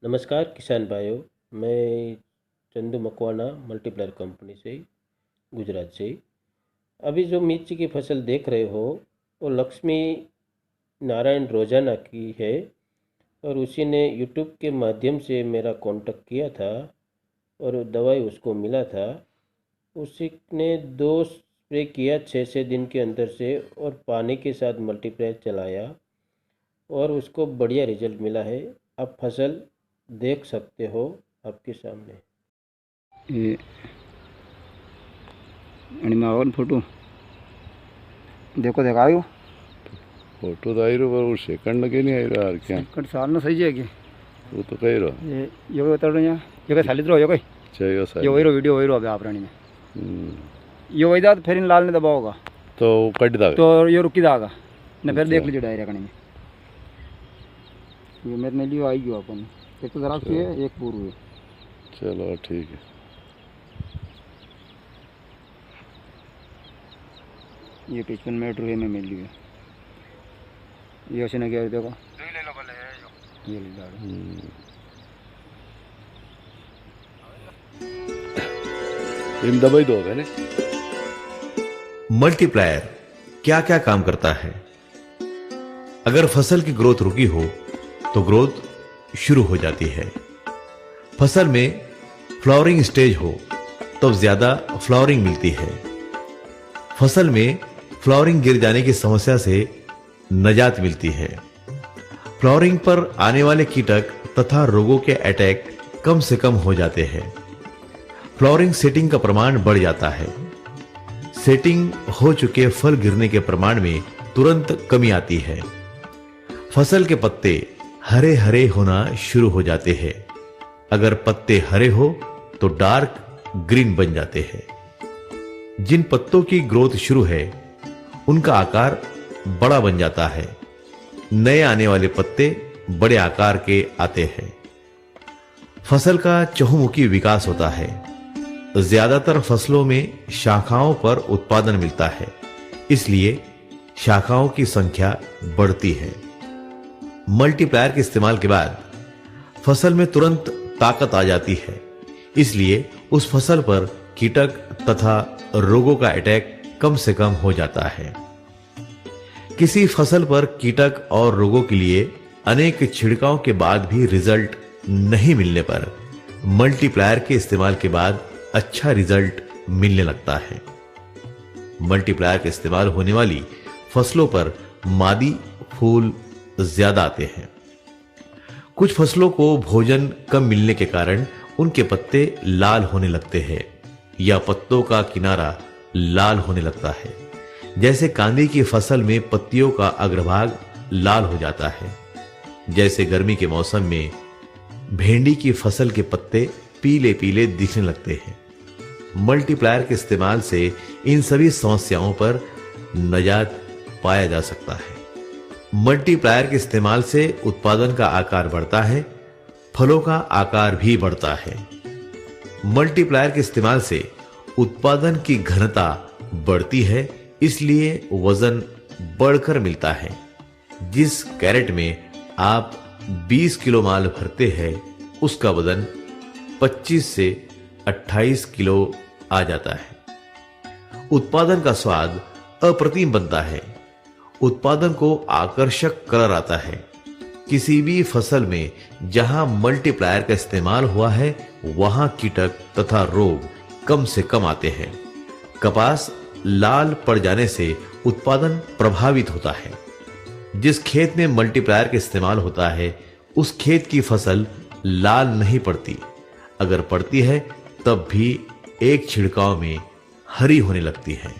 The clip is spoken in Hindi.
नमस्कार किसान भाइयों। मैं चंदू मकवाना मल्टीप्लायर कंपनी से गुजरात से। अभी जो मिर्ची की फसल देख रहे हो वो लक्ष्मी नारायण रोजाना की है और उसी ने यूट्यूब के माध्यम से मेरा कांटेक्ट किया था और दवाई उसको मिला था। उसी ने 2 स्प्रे किया 6 दिन के अंदर से और पानी के साथ मल्टीप्लायर चलाया और उसको बढ़िया रिजल्ट मिला है। आप फसल देख सकते हो आपके सामने। ये आणि मावन फोटो देखो देखायो फोटो तो आई रहो पर वो सेकंड लगे नहीं आई रहा यार क्या कट साल न सही है कि वो तो कही रहो ये यो बता रहा हूं ये का सालित रहो यो कोई चाहिए ये सारी वही रो वीडियो वही रो अबे आप रानी में ये वही दात फिर इन लाल ने दबाओगा तो कट दाग तो ये रुकी दागा न फिर देख लीजिए डायरेक्ट कणी में ये मेरे लिए आई गयो अपन एक तो जरा से एक पूर्व है। चलो ठीक है। ये 55 मिनट रुए में मिल लिया ये ऐसे न गया देखो ये ले लो इन दवाई दो है ना। मल्टीप्लायर क्या क्या काम करता है? अगर फसल की ग्रोथ रुकी हो तो ग्रोथ शुरू हो जाती है। फसल में फ्लावरिंग स्टेज हो तो ज्यादा फ्लावरिंग मिलती है। फसल में फ्लावरिंग गिर जाने की समस्या से निजात मिलती है। फ्लावरिंग पर आने वाले कीटक तथा रोगों के अटैक कम से कम हो जाते हैं। फ्लावरिंग सेटिंग का प्रमाण बढ़ जाता है। सेटिंग हो चुके फल गिरने के प्रमाण में तुरंत कमी आती है। फसल के पत्ते हरे हरे होना शुरू हो जाते हैं। अगर पत्ते हरे हो तो डार्क ग्रीन बन जाते हैं। जिन पत्तों की ग्रोथ शुरू है उनका आकार बड़ा बन जाता है। नए आने वाले पत्ते बड़े आकार के आते हैं। फसल का चहुमुखी विकास होता है। ज्यादातर फसलों में शाखाओं पर उत्पादन मिलता है, इसलिए शाखाओं की संख्या बढ़ती है। मल्टीप्लायर के इस्तेमाल के बाद फसल में तुरंत ताकत आ जाती है, इसलिए उस फसल पर कीटक तथा रोगों का अटैक कम से कम हो जाता है। किसी फसल पर कीटक और रोगों के लिए अनेक छिड़काव के बाद भी रिजल्ट नहीं मिलने पर मल्टीप्लायर के इस्तेमाल के बाद अच्छा रिजल्ट मिलने लगता है। मल्टीप्लायर के इस्तेमाल होने वाली फसलों पर मादी फूल ज्यादा आते हैं। कुछ फसलों को भोजन कम मिलने के कारण उनके पत्ते लाल होने लगते हैं या पत्तों का किनारा लाल होने लगता है। जैसे कांदे की फसल में पत्तियों का अग्रभाग लाल हो जाता है। जैसे गर्मी के मौसम में भेंडी की फसल के पत्ते पीले पीले दिखने लगते हैं। मल्टीप्लायर के इस्तेमाल से इन सभी समस्याओं पर निजात पाया जा सकता है। मल्टीप्लायर के इस्तेमाल से उत्पादन का आकार बढ़ता है, फलों का आकार भी बढ़ता है। मल्टीप्लायर के इस्तेमाल से उत्पादन की घनता बढ़ती है, इसलिए वजन बढ़कर मिलता है। जिस कैरेट में आप 20 किलो माल भरते हैं उसका वजन 25 से 28 किलो आ जाता है। उत्पादन का स्वाद अप्रतिम बनता है। उत्पादन को आकर्षक कलर आता है। किसी भी फसल में जहां मल्टीप्लायर का इस्तेमाल हुआ है वहां कीटक तथा रोग कम से कम आते हैं। कपास लाल पड़ जाने से उत्पादन प्रभावित होता है। जिस खेत में मल्टीप्लायर का इस्तेमाल होता है उस खेत की फसल लाल नहीं पड़ती। अगर पड़ती है तब भी एक छिड़काव में हरी होने लगती है।